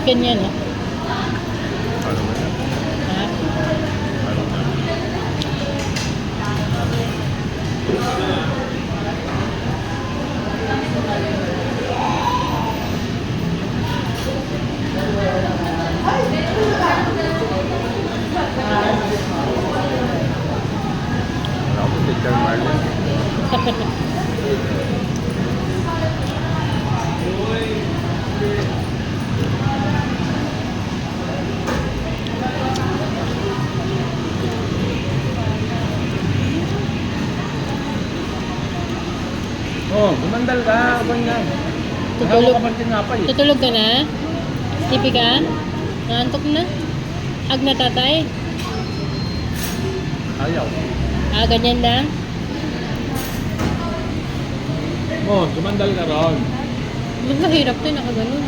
chicken yan, oh. Ano ba yan? Ha? Ano ba? Wala ko picture Marlon. Oh, gumandal ka, ganyan. Tutulog. Hawak ka pa tinapay. Tutulog ka na? Sleepy ka? Naantok na? Hag na tatay? Ayaw. Ah, ganyan lang? Oh, gumandal ka ron. Mas mahirap to, nakaganon.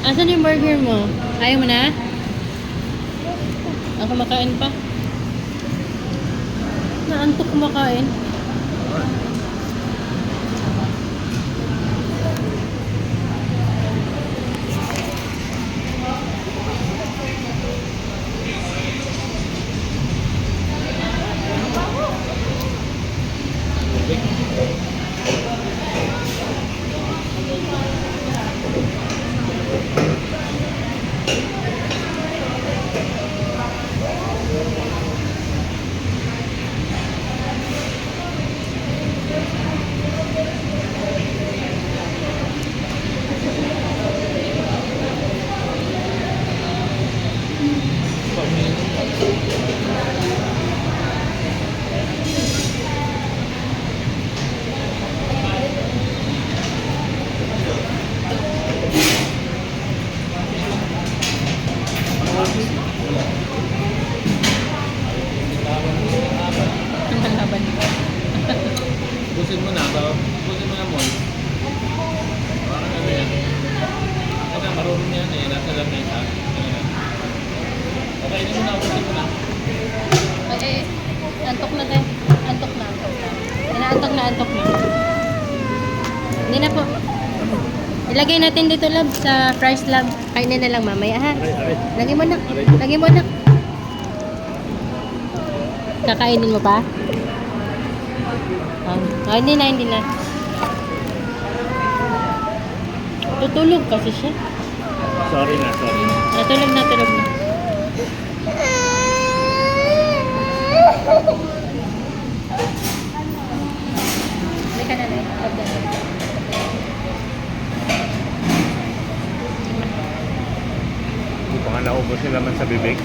Asan yung burger mo? Ayaw mo na? Ako makain pa. Naantok kumakain. Ang laban nito. Busin mo na, busin mo na mo. Parang ano yan. Kasi marunong yan eh, nasa lamesa. Okay, hindi mo na, busin mo na. Antok na din. Antok na, antok na. Inaantok na, antok na. Hindi na po. Ilagay natin dito, love, sa fries, love. Kainin na lang mamaya, ha? Aray. Lagay mo na. Lagay mo na. Kakainin mo pa? Oh, hindi na, hindi na. Tutulog kasi siya. Sorry na, sorry na. Tulog na, tulog na. Hindi ka na na. Hindi pa nga naubos yung laman sa bibig.